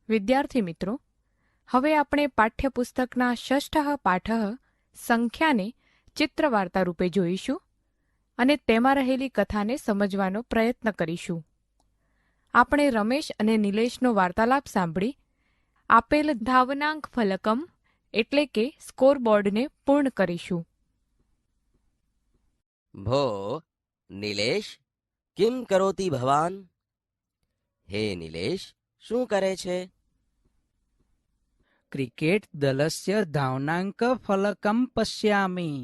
વિદ્યાર્થી મિત્રો, હવે આપણે પાઠ્યપુસ્તકના ષષ્ઠ પાઠ સંખ્યાને ચિત્રવાર્તા રૂપે જોઈશું અને તેમાં રહેલી કથાને સમજવાનો પ્રયત્ન કરીશું. આપણે રમેશ અને નિલેશનો વાર્તાલાપ સાંભળી આપેલ ધાવનાંક ફલકમ એટલે કે સ્કોરબોર્ડને પૂર્ણ કરીશું. ભો નિલેશ, કિમ કરોતિ ભવાન? હે નિલેશ, શું કરે છે? ક્રિકેટ દલસ્ય ધાવનાંક ફલકમ પશ્યામી.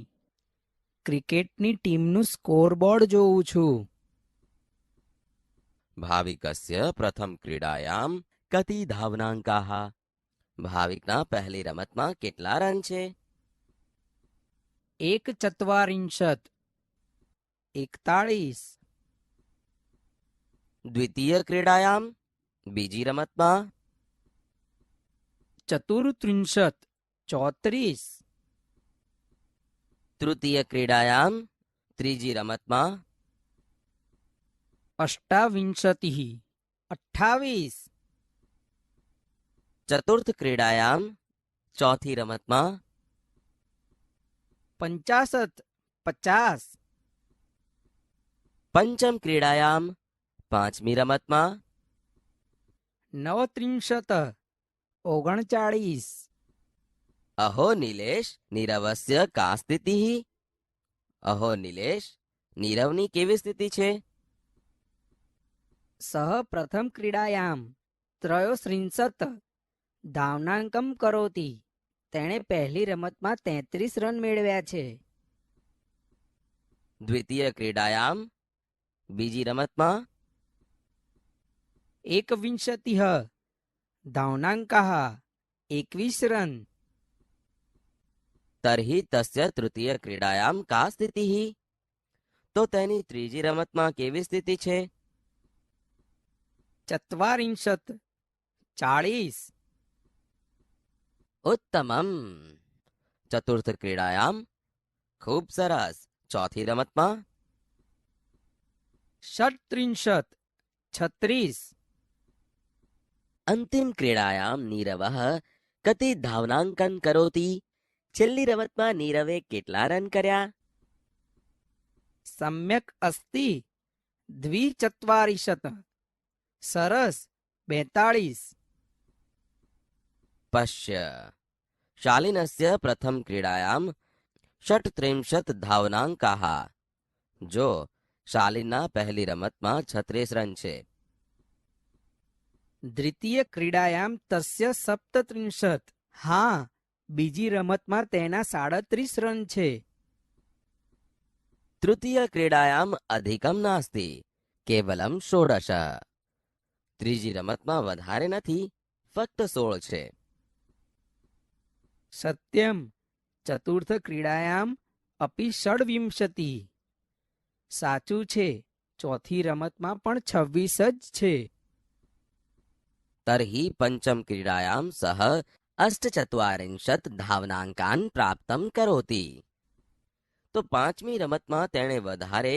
ક્રિકેટની ટીમનું સ્કોરબોર્ડ જોઉં છું. ભાવિકસ્ય પ્રથમ ક્રીડાયામ કતિ ધાવનાંકાહ? ભાવિકના પહેલી રમતમાં કેટલા રન છે? 1 41. દ્વિતીય ક્રીડાયામ બીજી રમતમાં? 34 34. તૃતીય ક્રીડાયામ ત્રીજી રમતમાં? 28 28. ચતુર્થ ક્રીડાયામ ચોથી રમતમાં? 50 50. પંચમ ક્રીડાયામ પાંચમી રમતમાં? 39 39. અહો નિલેશ, નીરવસ્ય કા સ્થિતિ? અહો નિલેશ, નીરવની કેવી સ્થિતિ છે? સહ પ્રથમ ક્રીડાયામ 63 ધાવનાંકમ કરોતિ. તેણે પહેલી રમતમાં 33 રન મેળવ્યા છે. દ્વિતીય ક્રીડાયામ બીજી રમતમાં? 21 ધાવનાંકાહ 21 રન. તર્હિ તસ્ય તૃતીય ક્રીડાયામ કા સ્થિતિ? તો તેની ત્રીજી રમતમાં કેવી સ્થિતિ છે? 40 40. ઉત્તમમ. ચતુર્થ ક્રીડાયામ ખૂબ સરસ. ચોથી રમતમાં? 37 36. અંતિમ ક્રીડાયામ નીરવઃ કતિ ધાવનાંકન કરોતિ? છેલ્લી રમતમાં નીરવે કેટલા રન કર્યા? સમ્યક અસ્તિ 42. સરસ 42. પશ્ય શાલિનસ્ય પ્રથમ ક્રીડાયામ 38 ધાવનાંકાહ. જો શાલિનના પહેલી રમતમાં 36 રન છે. દ્વિતીય ક્રીડાયામ તસ્ય 37. હા, બીજી રમતમાં તેના 37 રન છે. તૃતીય ક્રીડાયામ અધિકમ નાસ્તિ, કેવલમ 16. ત્રીજી રમતમાં વધારે નથી, ફક્ત 16 છે. સત્યમ ચતુર્થ ક્રીડાયામ અપી 26. સાચું છે, ચોથી રમતમાં પણ 26 જ છે. તર્હિ પંચમ ક્રીડાયામ સહ 48 ધાવનાંકાન પ્રાપ્તમ કરોતિ. તો પાંચમી રમતમાં તેણે વધારે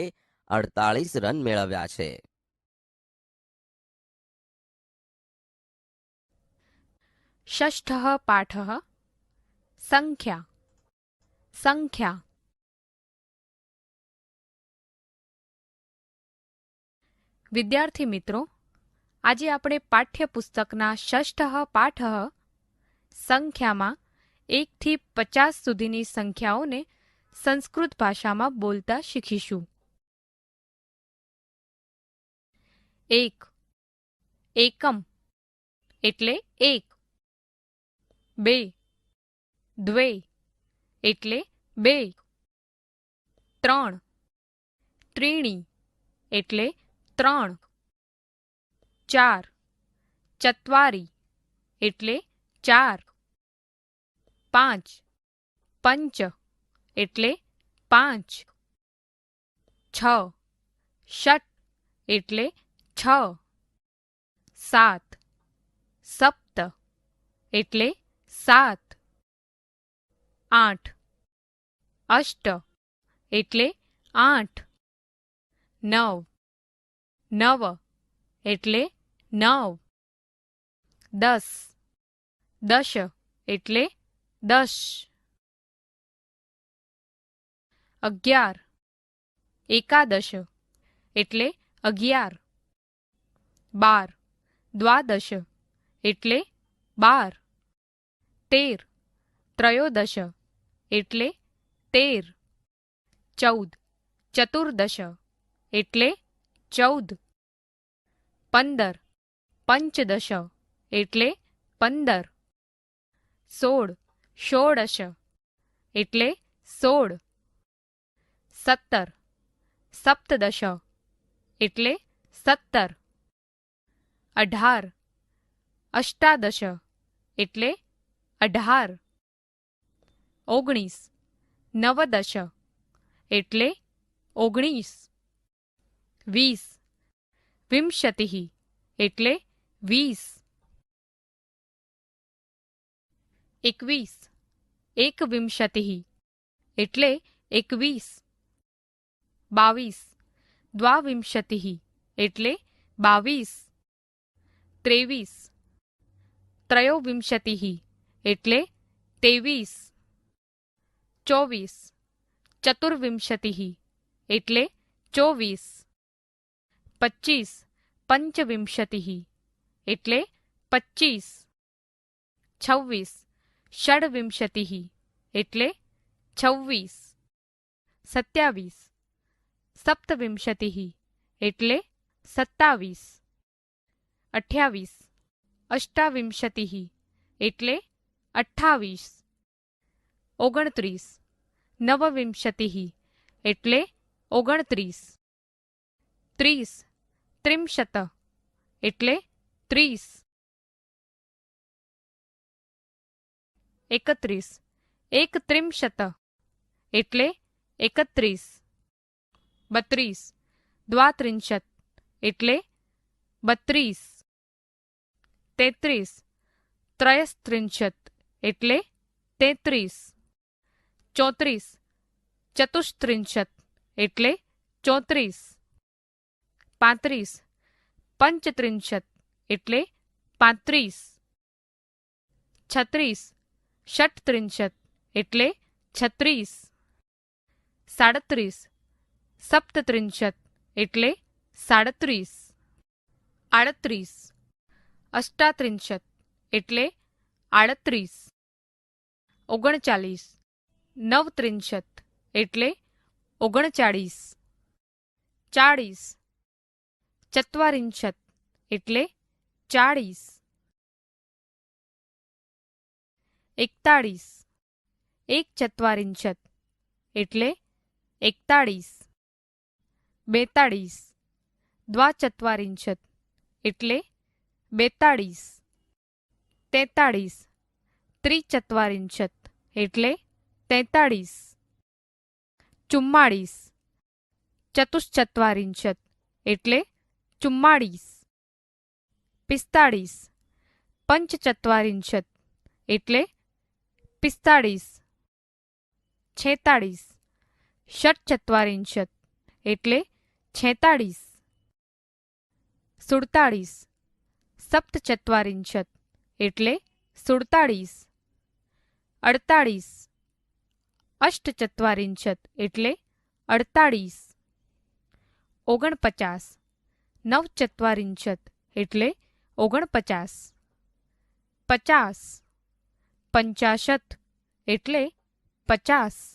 48 રન મેળવ્યા છે. ષષ્ઠ પાઠ સંખ્યા સંખ્યા. વિદ્યાર્થી મિત્રો, આજે આપણે પાઠ્યપુસ્તકના ષષ્ઠ પાઠ સંખ્યામાં 1 થી 50 સુધીની સંખ્યાઓને સંસ્કૃત ભાષામાં બોલતા શીખીશું. 1 એકમ એટલે 1. 2 દ્વે એટલે 2. 3 ત્રીણી એટલે 3. 4 ચત્વારી એટલે 4. 5 પંચ એટલે 5. 6 ષટ એટલે 6. 7 સપ્ત એટલે 7. 8 અષ્ટ એટલે 8. 9 નવ એટલે 9. દસ. દશ એટલે 10. 11. એકાદશ એટલે 11. 12. દ્વાદશ એટલે 12. 13. ત્રયોદશ એટલે 13. 14. ચતુર્દશ એટલે 14. 15. પંચદશ એટલે 15. 16. ષોડશ એટલે 16. 17. સપ્તદશ એટલે 17. 18. અષ્ટાદશ એટલે 18. 19. નવદશ એટલે 19. 20. વિંશતિઃ એટલે 20. 21. એકવિંશતિઃ એટલે 21. 22. દ્વાવિંશતિઃ એટલે 22. 23. ત્રયોવિંશતિઃ એટલે 23. 24. ચતુર્વિંશતિઃ એટલે 24. 25. પંચવિંશતિઃ એટલે 25. 26. ષડવિંશતિઃ એટલે 26. 27. સપ્તવિંશતિઃ એટલે 27. 28. અષ્ટાવિંશતિઃ એટલે 28. 29. નવવિંશતિઃ એટલે 29. 30. ત્રિંશત એટલે 30. 31. એકત્રિંશત એટલે 31. 32. દ્વાત્રિંશત એટલે 32. 33. ત્રયસ્ત્રિંશત એટલે 33. 34. ચતુસ્ત્રિંશત એટલે 34. 35. પંચત્રિંશત એટલે 35. 36. ષટ્ત્રિંશત એટલે 36. 37. સપ્તત્રિંશત એટલે 37. 38. અષ્ટાત્રિંશત એટલે 38. 39. નવત્રિંશત એટલે 39. 40. ચત્વારિંશત એટલે 40. 41. એકચત્વારિંશત એટલે 41. 42. દ્વાચત્વારિંશત એટલે 42. 43. ત્રિચત્વારિંશત એટલે 43. 44. ચતુશ્ચત્વારિંશત એટલે 44. 45. પંચચત્વારિંશત એટલે 45. 46. ષટ્ચત્વારિંશત એટલે 46. 47. સપ્તચત્વારિંશત એટલે 47. 48. અષ્ટચત્વારિંશત એટલે 48. 49. નવચત્વારિંશત એટલે 49. 50. પંચાશત એટલે 50.